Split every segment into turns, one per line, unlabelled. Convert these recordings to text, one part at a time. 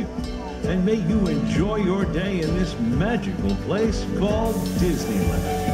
you. And may you enjoy your day in this magical place called Disneyland.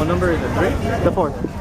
What number is it? 3? The 4th.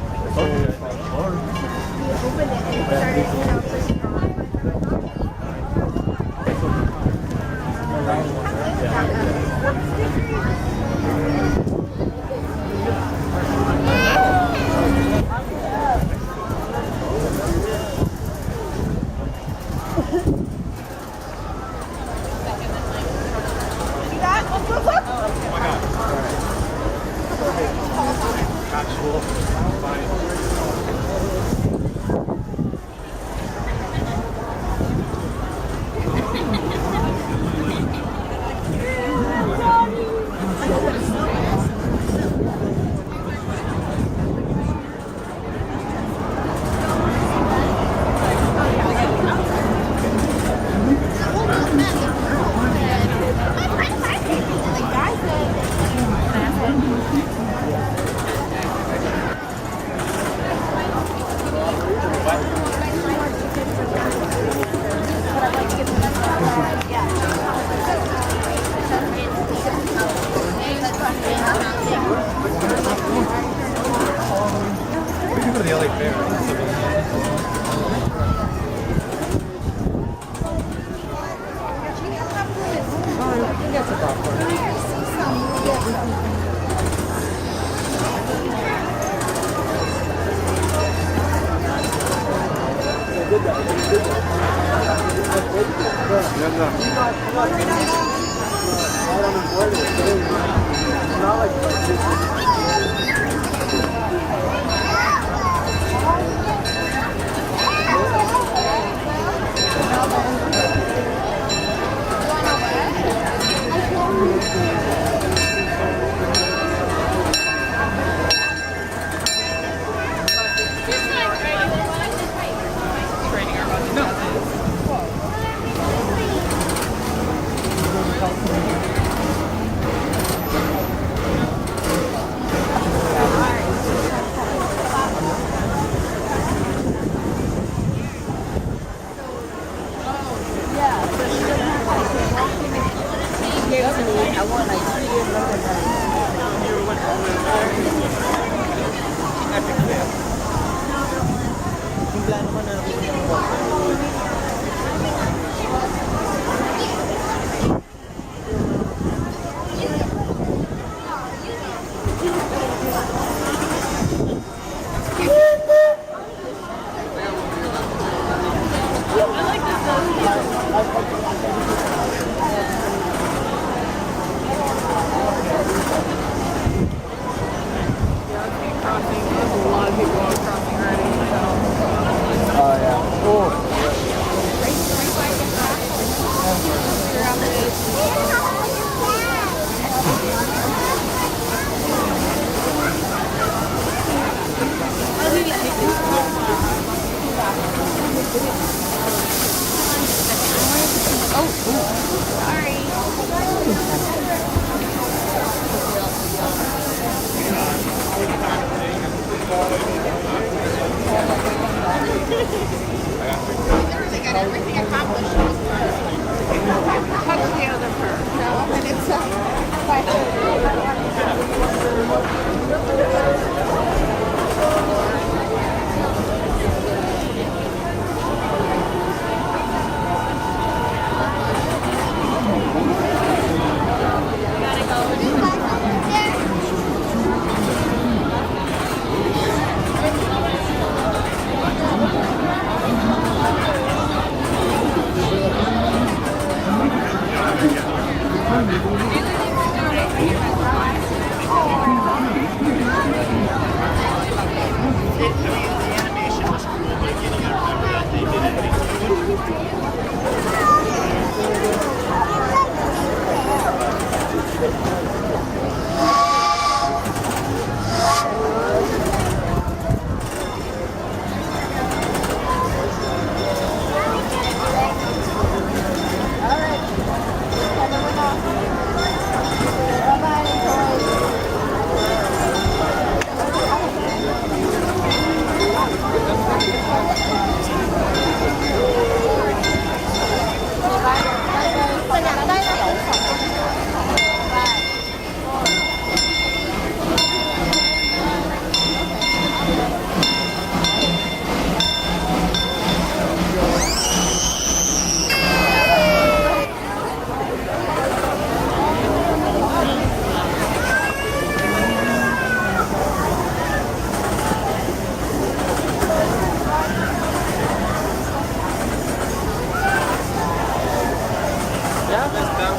Yeah, this down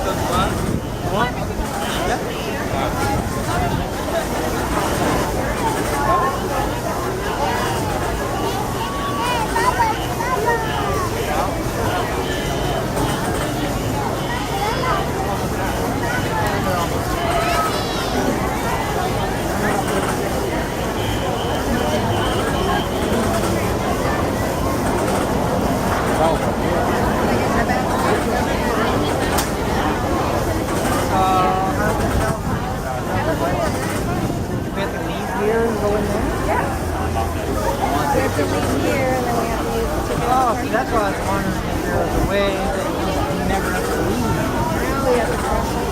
one. That's why I was wondering if there was a way that you never have to leave.
Really have to cross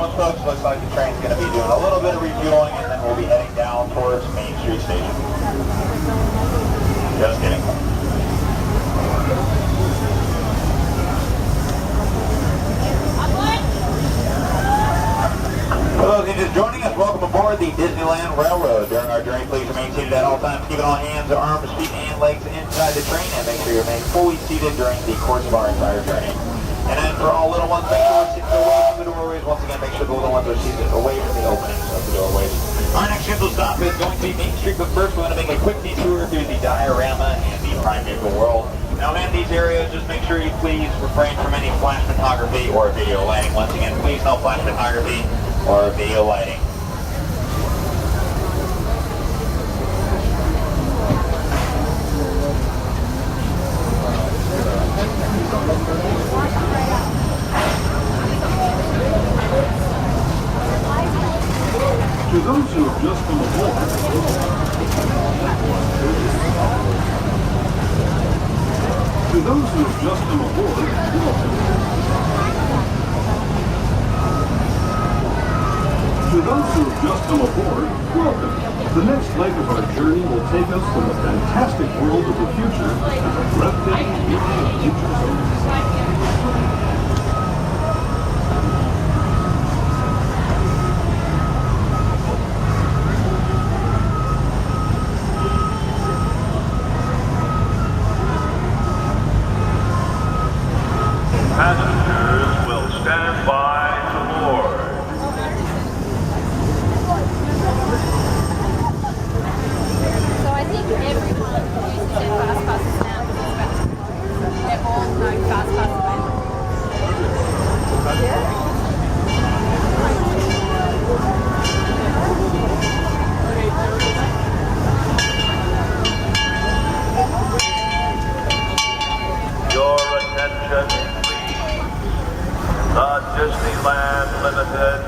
moment, folks. Looks like the train's going to be doing a little bit of refueling, and then we'll be heading down towards Main Street Station. Just kidding. For those of you just joining us, welcome aboard the Disneyland Railroad. During our journey, please remain seated at all times. Keep it on hands, arms, feet, and legs inside the train, and make sure you remain fully seated during the course of our entire journey. And then for all little ones, make sure we're seated away from the doorways. Once again, make sure the little ones are seated away from the openings of the doorways. Our next scheduled stop is going to be Main Street, but first we're going to make a quick detour through the diorama and the primeval world. Now in these areas, just make sure you please refrain from any flash photography or video lighting. Once again, please no flash photography or video lighting.
To those who have just come aboard, welcome. To those who have just come aboard, welcome. The next leg of our journey will take us from the fantastic world of the future to the breathtaking beauty of future zones.
Passengers will stand by to board.
So I think everyone uses their FastPasses now because they're all no FastPass available.
Your attention, please. The Disneyland Limited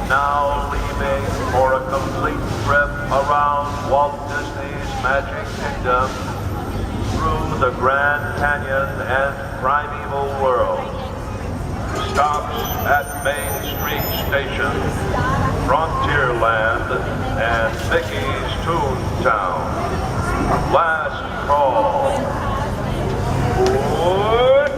now leaving for a complete trip around Walt Disney's Magic Kingdom through the Grand Canyon and primeval world. Stops at Main Street Station, Frontierland, and Mickey's Toontown. Last call. What?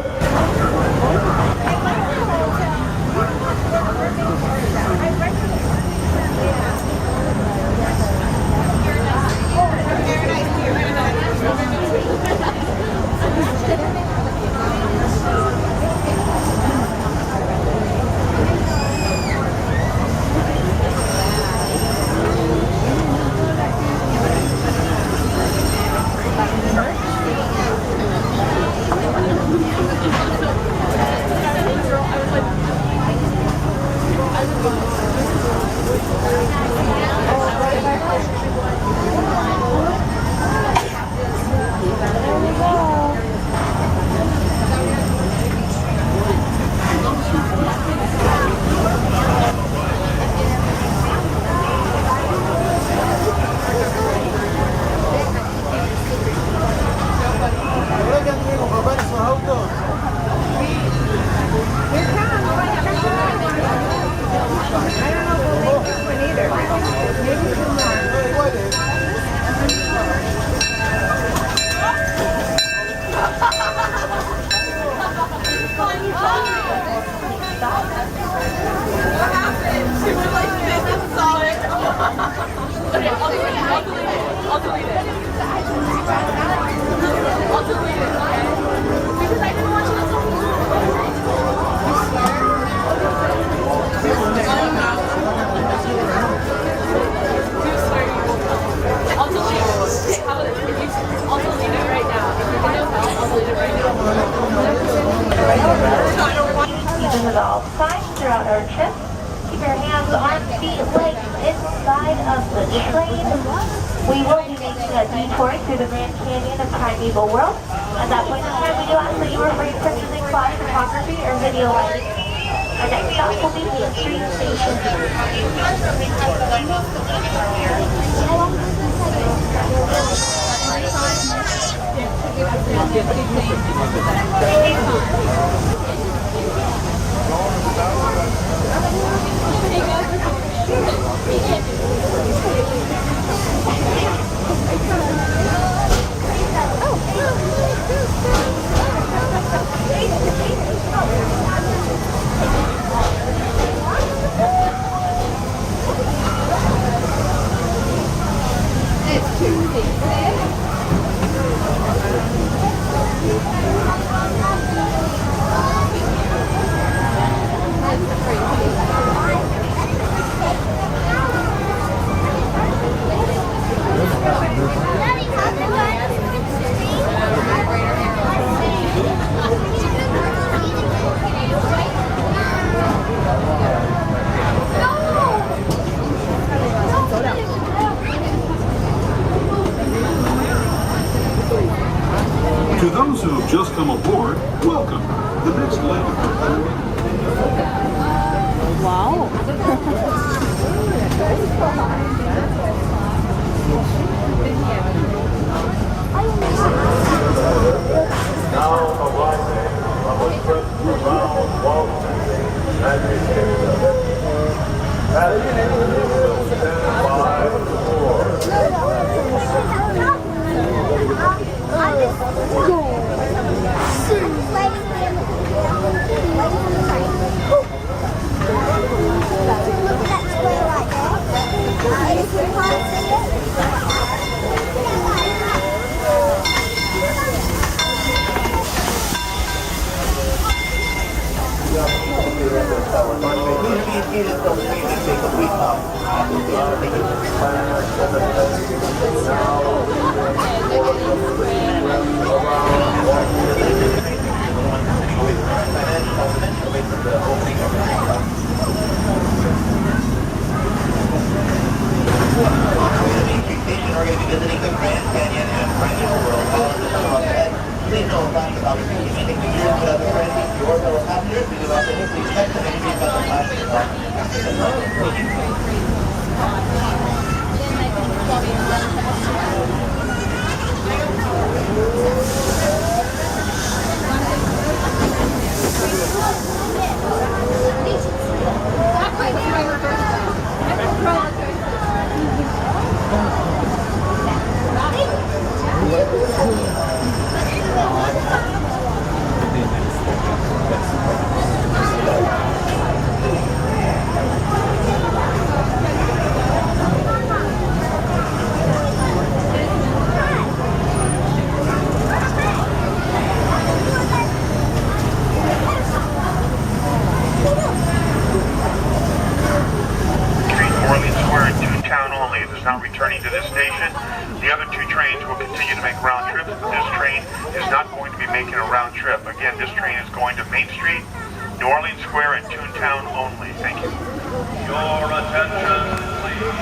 Using it all sides throughout our trip. Keep your hands, arms, feet, legs inside of the train. We will be making a detour through the Grand Canyon of Primeval World. At that point in time, we do ask that you refrain from using flash photography or video lighting. Our next stop will be Main Street Station.
To those who have just come aboard, welcome. The next leg of our journey.
Wow.
Now arriving on the trip around Walt Disney's Magic Kingdom. Passengers will stand by the door.
We're going to be visiting the Grand Canyon and Primeval World all in the summer ahead. Please know about the opportunity to take pictures with other friends, your fellow passengers. We do ask that you please text and introduce about the passenger car.
Not returning to this station. The other two trains will continue to make round trips, but this train is not going to be making a round trip. Again, this train is going to Main Street, New Orleans Square, and Toontown only. Thank you. Your attention, please.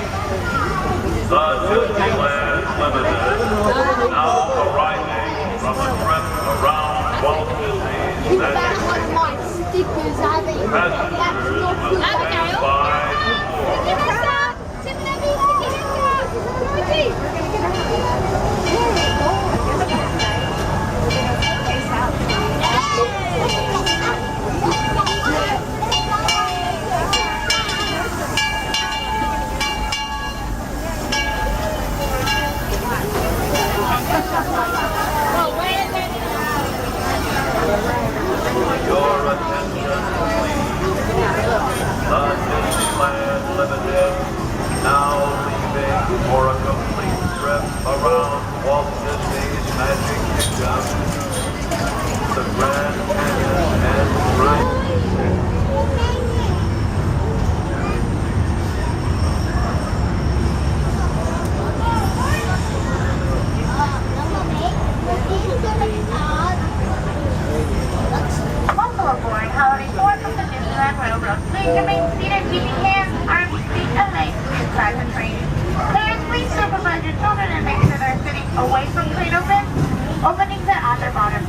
The Disneyland Limited now arriving from a trip around Walt Disney's Magic Kingdom. Passengers will stand by the door. Your attention, please. The Disneyland Limited now leaving for a complete trip around Walt Disney's Magic Kingdom, the Grand Canyon and
Welcome aboard Holiday 4 from the Disneyland Railroad. Please remain seated, keeping hands, arms, feet, and legs inside the train. Parents, please supervise your children and make sure they're sitting away from train openings at their bottom.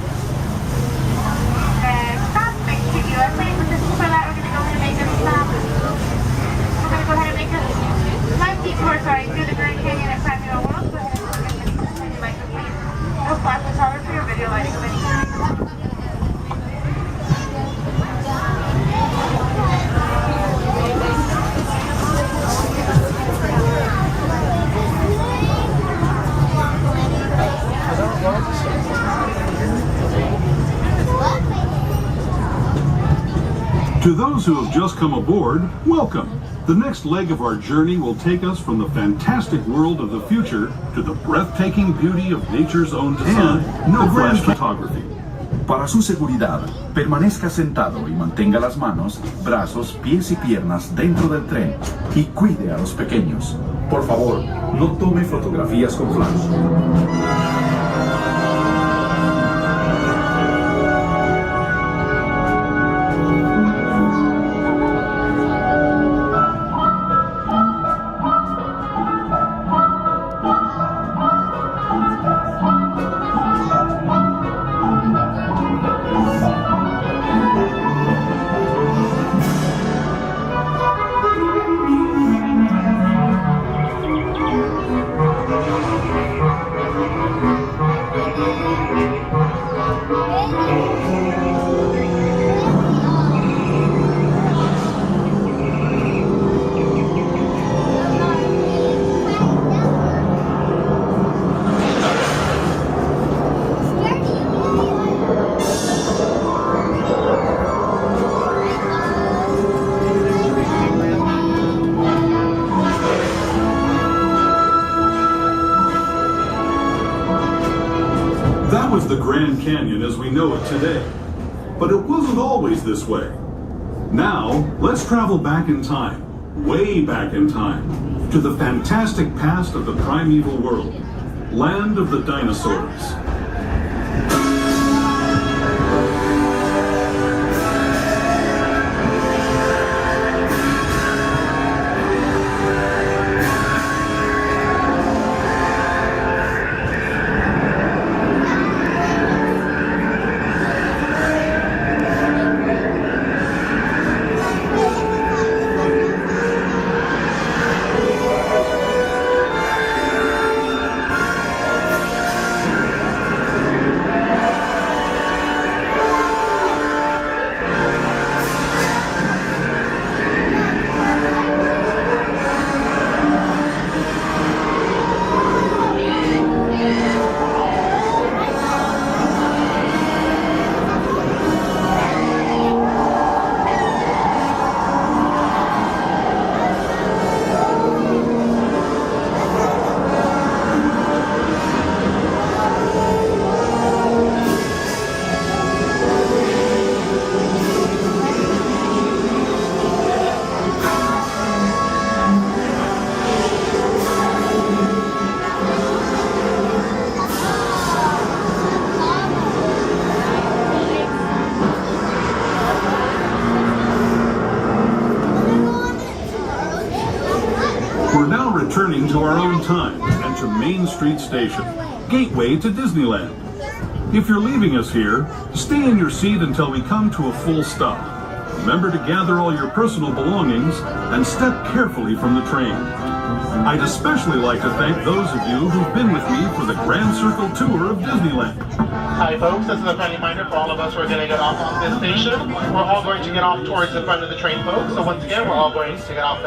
Next stop, Main Street USA. With this for that, we're going to go
To those who have just come aboard, welcome. The next leg of our journey will take us from the fantastic world of the future to the breathtaking beauty of nature's own design. And no flash photography.
Para su seguridad, permanezca sentado y mantenga las manos, brazos, pies y piernas dentro del tren y cuide a los pequeños. Por favor, no tome fotografías con flash.
That was the Grand Canyon as we know it today. But it wasn't always this way. Now, let's travel back in time, way back in time, to the fantastic past of the primeval world, land of the dinosaurs. Returning to our own time and to Main Street Station, gateway to Disneyland. If you're leaving us here, stay in your seat until we come to a full stop. Remember to gather all your personal belongings and step carefully from the train. I'd especially like to thank those of you who've been with me for the Grand Circle tour of Disneyland.
Hi folks, this is a friendly reminder for all of us who are going to get off on this station. We're all going to get off towards the front of the train, folks. So once again, we're all going to get off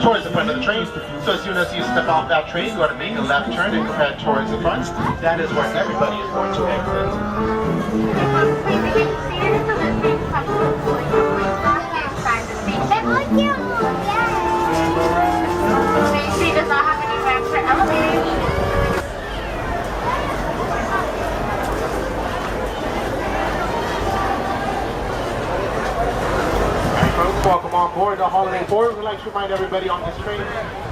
towards the front of the train. So as soon as you step off that train, you're going to make a left turn and go head towards the front. That is where everybody is going to exit.
Main Street does not have any ramps or elevators.
Welcome on board the Holliday board. We'd like to remind everybody on this train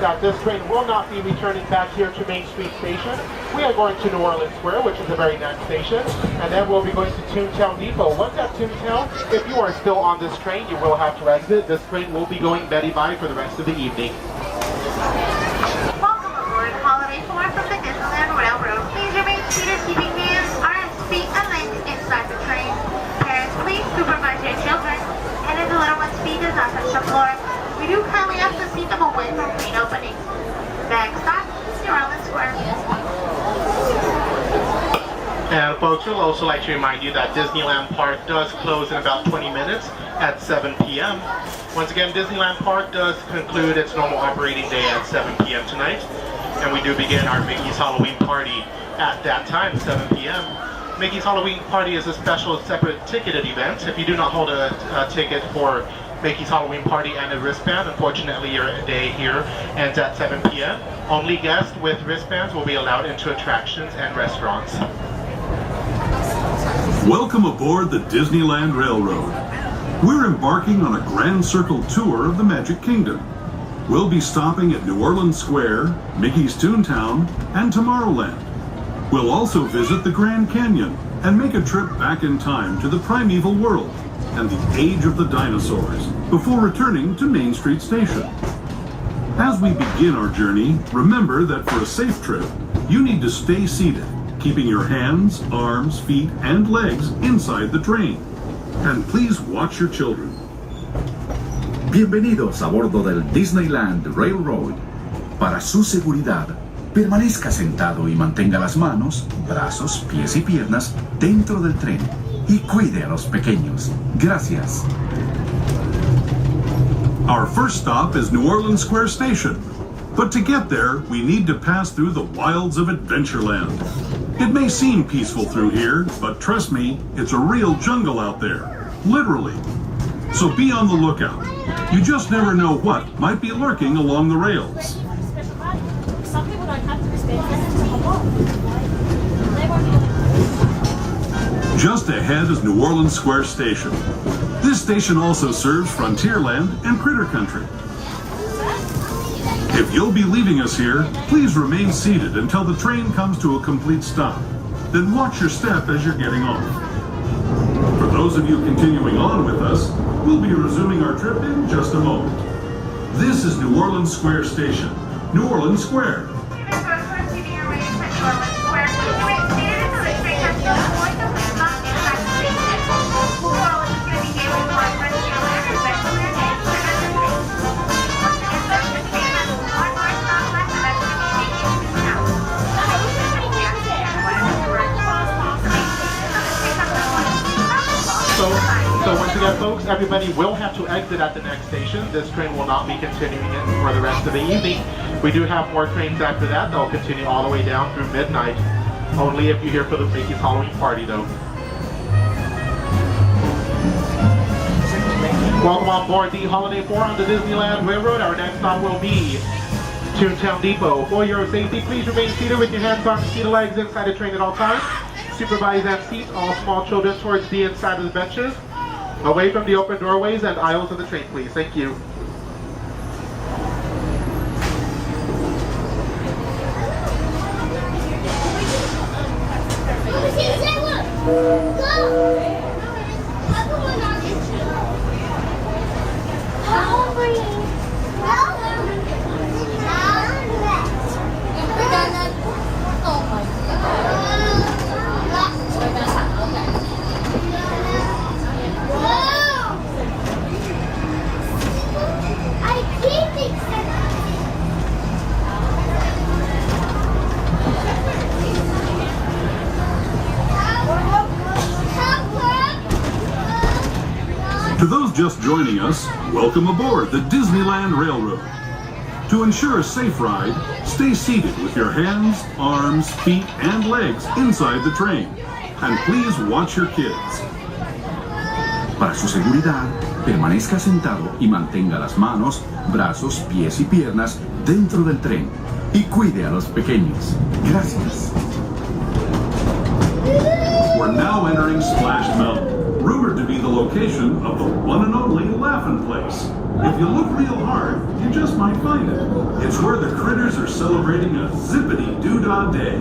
that this train will not be returning back here to Main Street Station. We are going to New Orleans Square, which is the very next station, and then we'll be going to Toontown Depot. Once at Toontown, if you are still on this train, you will have to exit. This train will be going Betty Bye for the rest of the evening.
Welcome aboard Holiday 4 from the Disneyland Railroad. Please remain seated, keeping hands, arms, feet, and legs inside the train. Parents, please supervise your children. And if the little one's feet does not touch the floor, we do kindly ask to seat them away from train openings. Next stop, New Orleans Square.
And folks, we'll also like to remind you that Disneyland Park does close in about 20 minutes at 7 p.m. Once again, Disneyland Park does conclude its normal operating day at 7 p.m. tonight. And we do begin our Mickey's Halloween party at that time, 7 p.m. Mickey's Halloween Party is a special separate ticketed event. If you do not hold a ticket for Mickey's Halloween Party and a wristband, unfortunately your day here ends at 7 p.m. Only guests with wristbands will be allowed into attractions and restaurants.
Welcome aboard the Disneyland Railroad. We're embarking on a grand circle tour of the Magic Kingdom. We'll be stopping at New Orleans Square, Mickey's Toontown, and Tomorrowland. We'll also visit the Grand Canyon and make a trip back in time to the primeval world and the age of the dinosaurs before returning to Main Street Station. As we begin our journey, remember that for a safe trip, you need to stay seated, keeping your hands, arms, feet, and legs inside the train. And please watch your children.
Bienvenidos a bordo del Disneyland Railroad. Para su seguridad, permanezca sentado y mantenga las manos, brazos, pies y piernas dentro del tren y cuide a los pequeños. Gracias.
Our first stop is New Orleans Square Station. But to get there, we need to pass through the wilds of Adventureland. It may seem peaceful through here, but trust me, it's a real jungle out there. Literally. So be on the lookout. You just never know what might be lurking along the rails.
Some people don't have to respect it.
Just ahead is New Orleans Square Station. This station also serves Frontierland and Critter Country. If you'll be leaving us here, please remain seated until the train comes to a complete stop. Then watch your step as you're getting off. For those of you continuing on with us, we'll be resuming our trip in just a moment. This is New Orleans Square Station, New Orleans Square.
So once again, folks, everybody will have to exit at the next station. This train will not be continuing it for the rest of the evening. We do have more trains after that. They'll continue all the way down through midnight. Only if you're here for the Mickey's Halloween Party, though. Welcome on board the Holiday 4 on the Disneyland Railroad. Our next stop will be Toontown Depot. For your safety, please remain seated with your hands on the seat and legs inside the train at all times. Supervise and seat all small children towards the inside of the benches, away from the open doorways and aisles of the train, please. Thank you.
To those just joining us, welcome aboard the Disneyland Railroad. To ensure a safe ride, stay seated with your hands, arms, feet, and legs inside the train. And please watch your kids.
Para su seguridad, permanezca sentado y mantenga las manos, brazos, pies y piernas dentro del tren y cuide a los pequeños. Gracias.
We're now entering Splash Mountain, rumored to be the location of the one and only Laugh-In Place. If you look real hard, you just might find it. It's where the critters are celebrating a zippity-doo-dah day.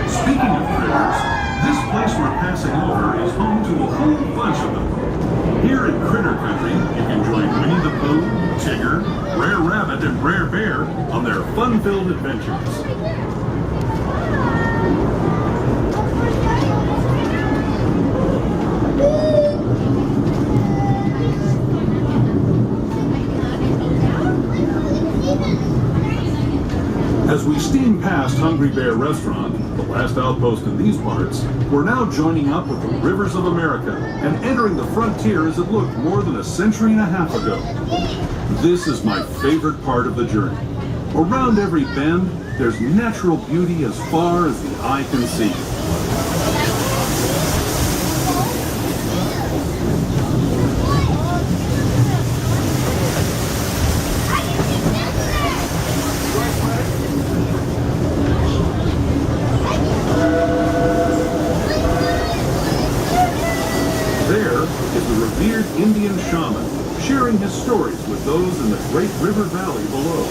Speaking of critters, this place we're passing over is home to a whole bunch of them. Here in Critter Country, you can join Winnie the Pooh, Tigger, Brer Rabbit, and Brer Bear on their fun-filled adventures. As we steam past hungry Hungry Bear restaurant, the last outpost in these parts, we're now joining up with the rivers of America and entering the frontier as it looked more than a century and a half ago. This is my favorite part of the journey. Around every bend, there's natural beauty as far as the eye can see. Indian shaman, sharing his stories with those in the great river valley below.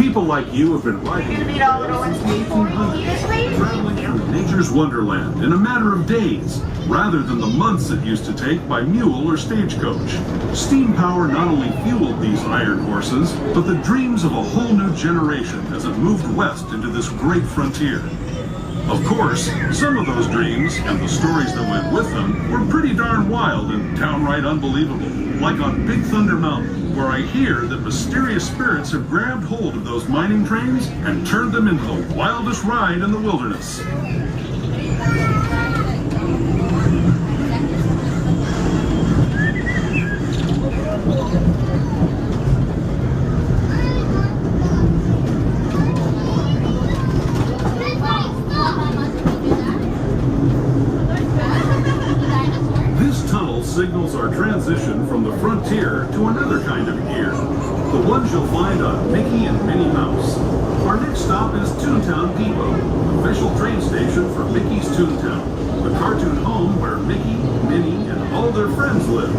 People like you have been riding since the 1800s, traveling through nature's wonderland in a matter of days, rather than the months it used to take by mule or stagecoach. Steam power not only fueled these iron horses, but the dreams of a whole new generation as it moved west into this great frontier. Of course, some of those dreams, and the stories that went with them, were pretty darn wild and downright unbelievable, like on Big Thunder Mountain, where I hear that mysterious spirits have grabbed hold of those mining trains and turned them into the wildest ride in the wilderness. Signals our transition from the frontier to another kind of gear, the ones you'll find on Mickey and Minnie Mouse. Our next stop is Toontown Depot, official train station for Mickey's Toontown, the cartoon home where Mickey, Minnie, and all their friends live.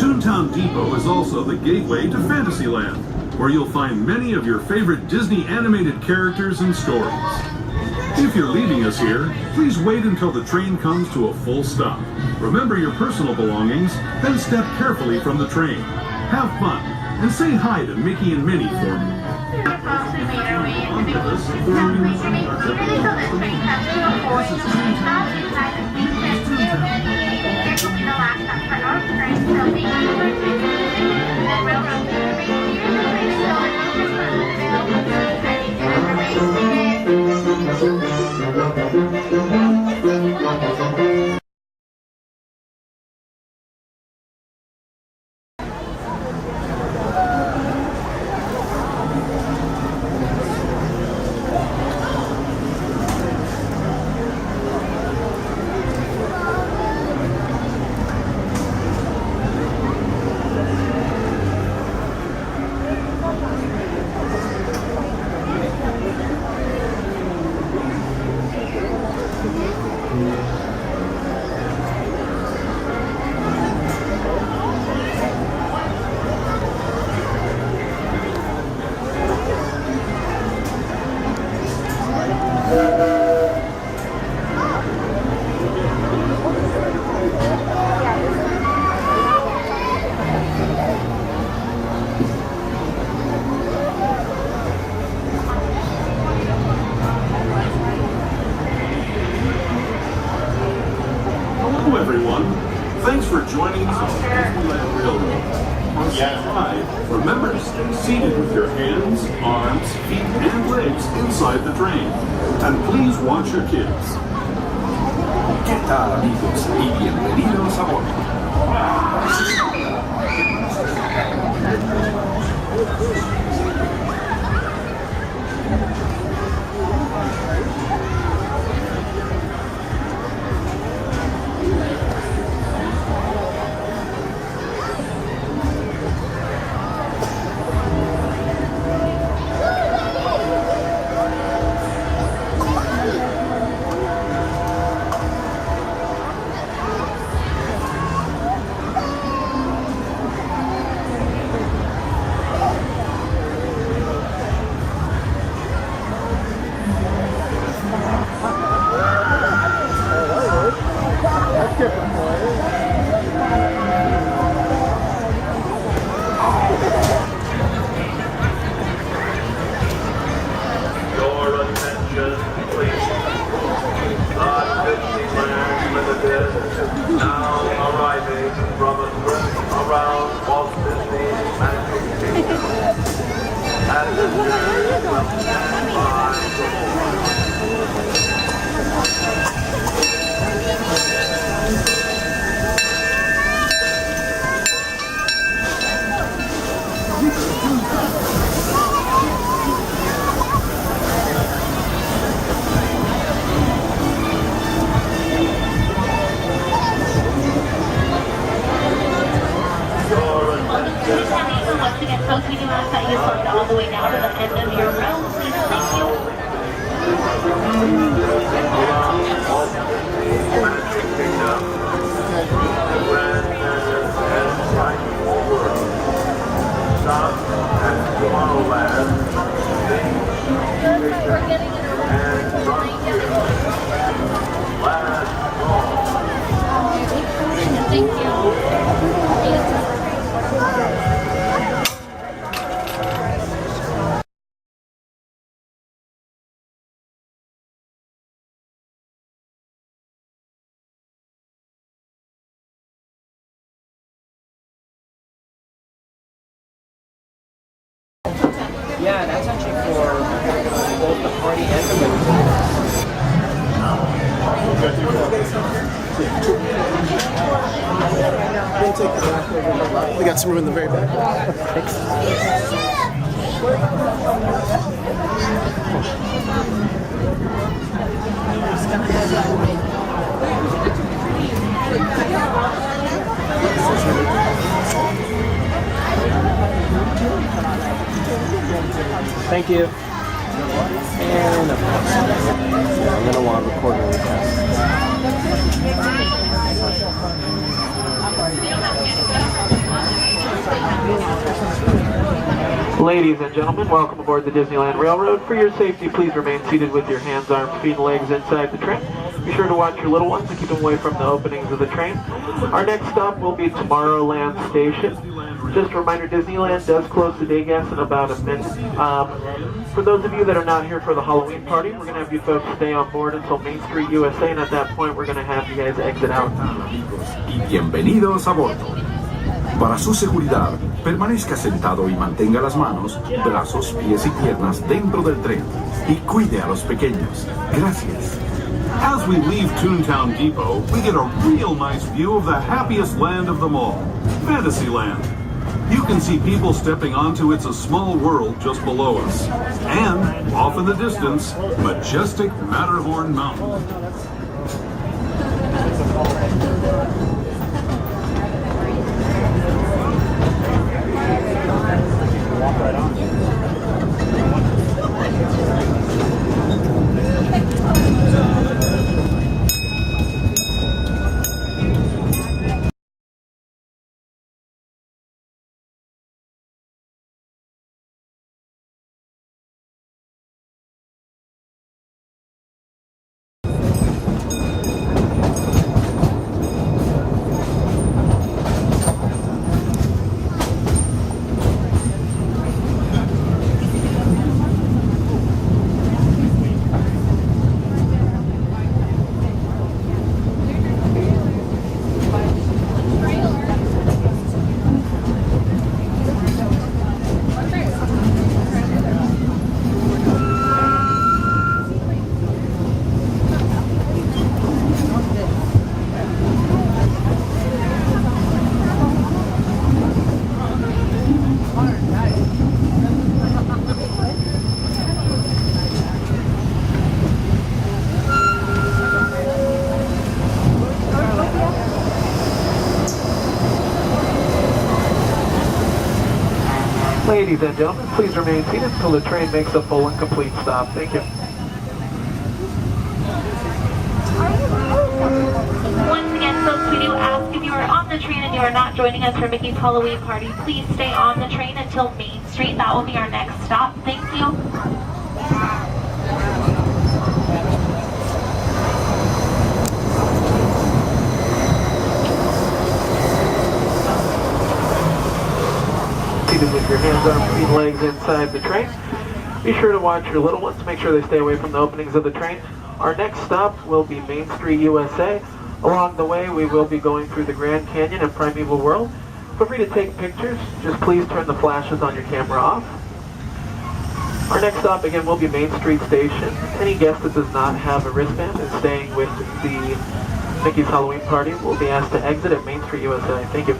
Toontown Depot is also the gateway to Fantasyland, where you'll find many of your favorite Disney animated characters and stories. If you're leaving us here, please wait until the train comes to a full stop. Remember your personal belongings, then step carefully from the train. Have fun, and say hi to Mickey and Minnie for me. Thanks for joining us on Disneyland Railroad. On the ride, remember to stay seated with your hands, arms, feet, and legs inside the train. And please watch your kids.
¿Qué tal, amigos? Y bienvenidos a bordo.
Once again, folks, we do ask that you slow all the way down to the end of your row. Please, thank you.
We're getting it Thank you.
Yeah, that's actually for both the party and the
We got some room in the very back.
Thank you. And I'm gonna want to record really fast.
Ladies and gentlemen, welcome aboard the Disneyland Railroad. For your safety, please remain seated with your hands, arms, feet, and legs inside the train. Be sure to watch your little ones and keep them away from the openings of the train. Our next stop will be Tomorrowland Station. Just a reminder, Disneyland does close to day guests in about a minute. For those of you that are not here for the Halloween party, we're going to have you folks stay on board until Main Street USA, and at that point we're going to have you guys exit out.
Bienvenidos a bordo. Para su seguridad, permanezca sentado y mantenga las manos, brazos, pies y piernas dentro del tren. Y cuide a los pequeños. Gracias.
As we leave Toontown Depot, we get a real nice view of the happiest land of them all, Fantasyland. You can see people stepping onto It's a Small World just below us. And, off in the distance, majestic Matterhorn Mountain.
Walk right on.
Ladies and gentlemen, please remain seated until the train makes a full and complete stop. Thank you.
Once again, folks, we do ask if you are on the train and you are not joining us for Mickey's Halloween party, please stay on the train until Main Street. That will be our next stop. Thank you.
Seated with your hands, arms, feet, and legs inside the train. Be sure to watch your little ones. Make sure they stay away from the openings of the train. Our next stop will be Main Street USA. Along the way, we will be going through the Grand Canyon and Primeval World. Feel free to take pictures. Just please turn the flashes on your camera off. Our next stop again will be Main Street Station. Any guest that does not have a wristband and staying with the Mickey's Halloween Party will be asked to exit at Main Street, USA. Thank you.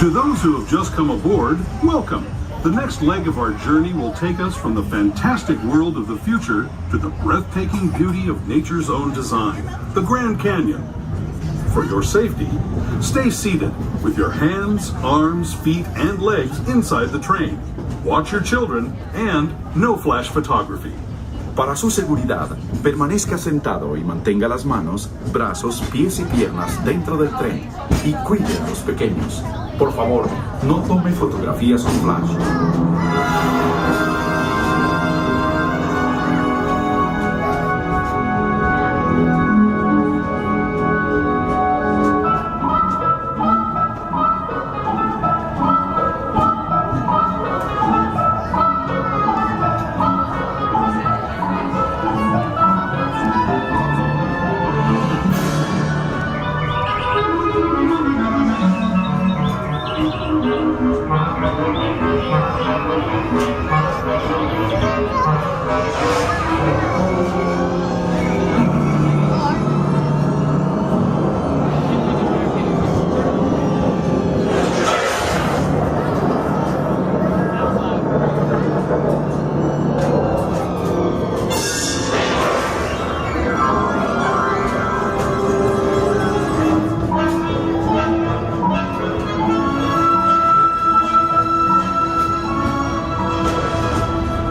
To those who have just come aboard, welcome. The next leg of our journey will take us from the fantastic world of the future to the breathtaking beauty of nature's own design, the Grand Canyon. For your safety, stay seated with your hands, arms, feet, and legs inside the train. Watch your children and no flash photography.
Para su seguridad, permanezca sentado y mantenga las manos, brazos, pies y piernas dentro del tren y cuide a los pequeños. Por favor, no tome fotografías con flash.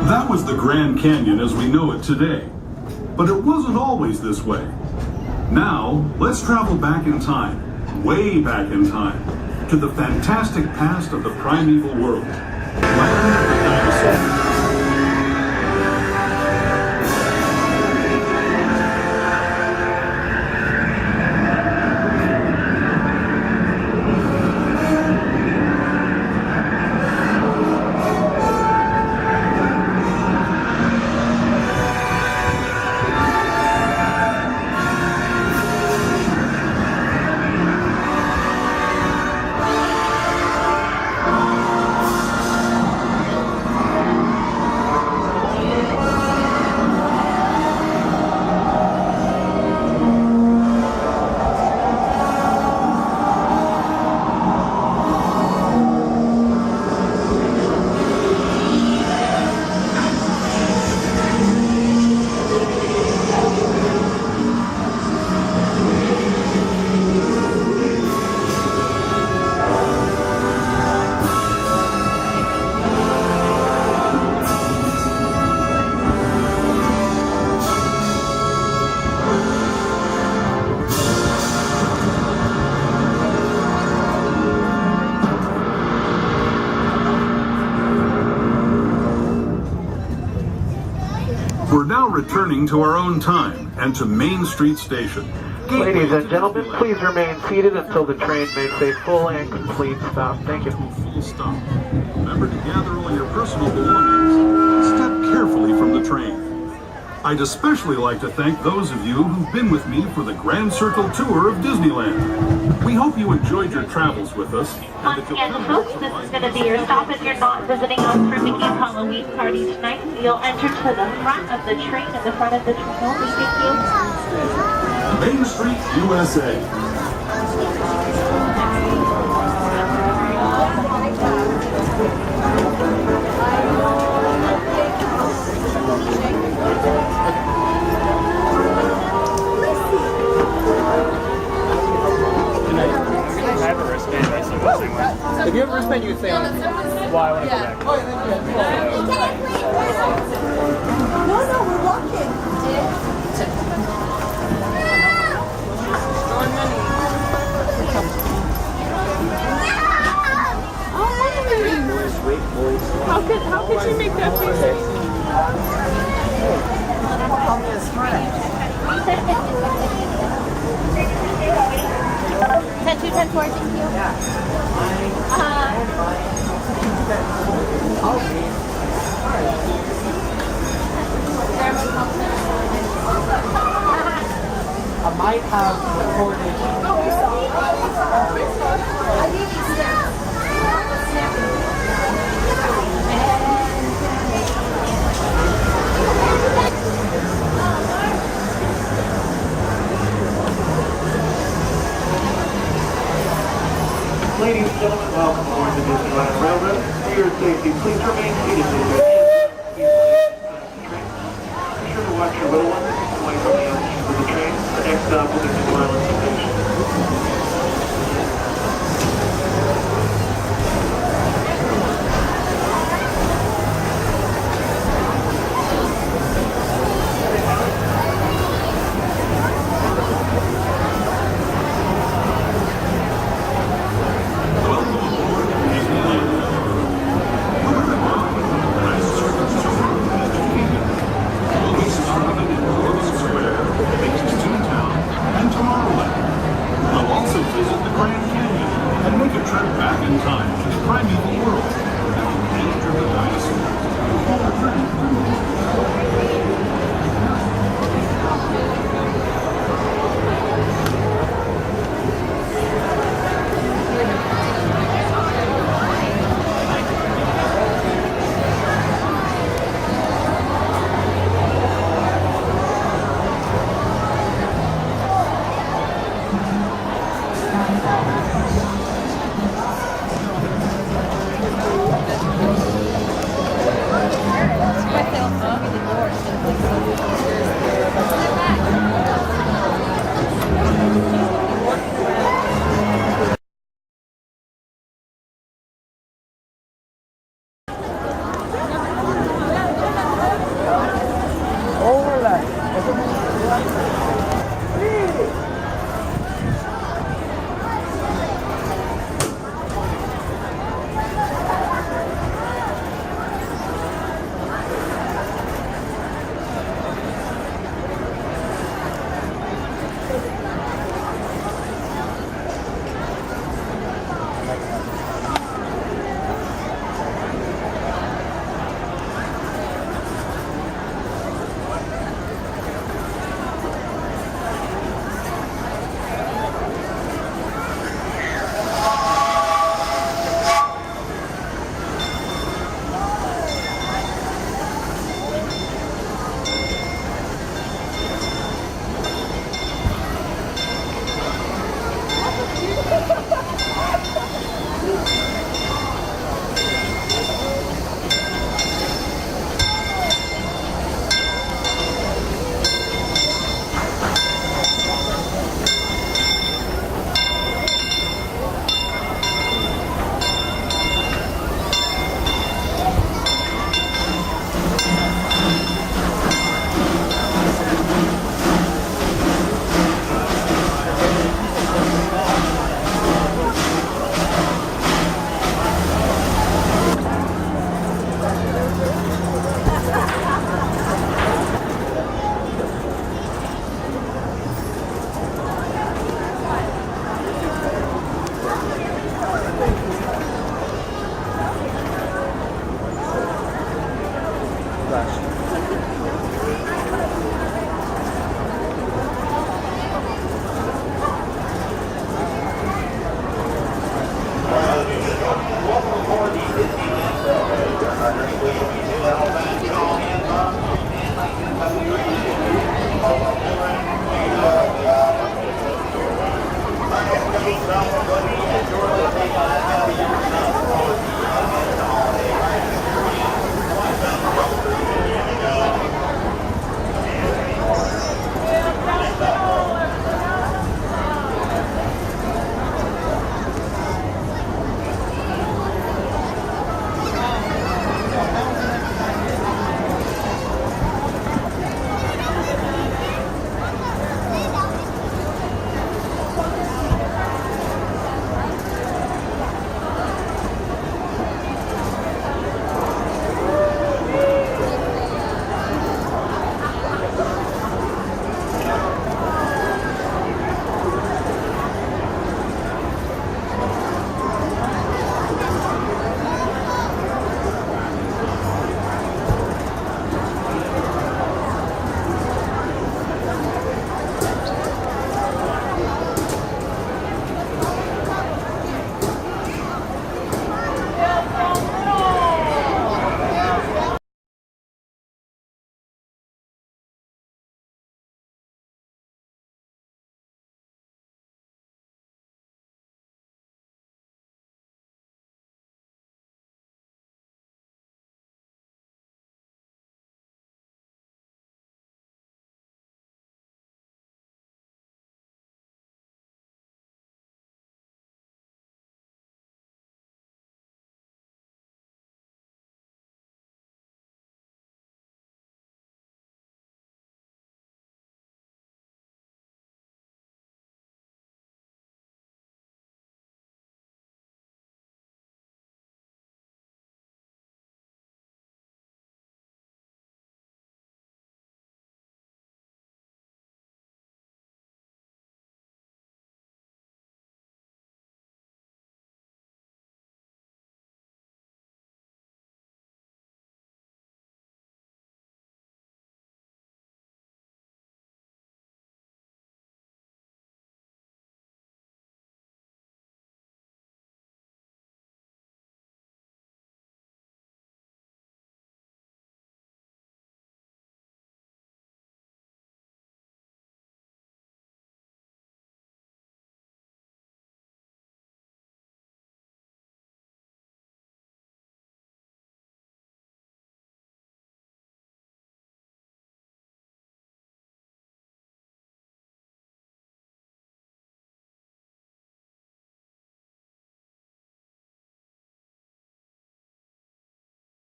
That was the Grand Canyon as we know it today. But it wasn't always this way. Now, let's travel back in time, way back in time, to the fantastic past of the primeval world. Land of the dinosaurs. We're now returning to our own time and to Main Street Station.
Ladies and gentlemen, please remain seated until the train makes a full and complete stop. Thank you.
Full stop. Remember to gather all your personal belongings and step carefully from the train. I'd especially like to thank those of you who've been with me for the Grand Circle Tour of Disneyland. We hope you enjoyed your travels with us.
Once again, folks, this is going to be your stop. If you're not visiting us for Mickey's Halloween Party tonight, you'll enter to the front of the train, in the front of the train only. Thank you.
Main Street, USA.
I have a wristband. I still got the same one.
when you say
No, that's
Why would I
yeah.
go back?
No, we're walking.
How could you make that taste?
10-2, 10-4, thank you.
I might have recorded.
Ladies and gentlemen, welcome aboard the Disneyland Railroad. For your safety, please remain seated with your hands on the train. Be sure to watch your little ones away from the entrance of the train. The next stop will be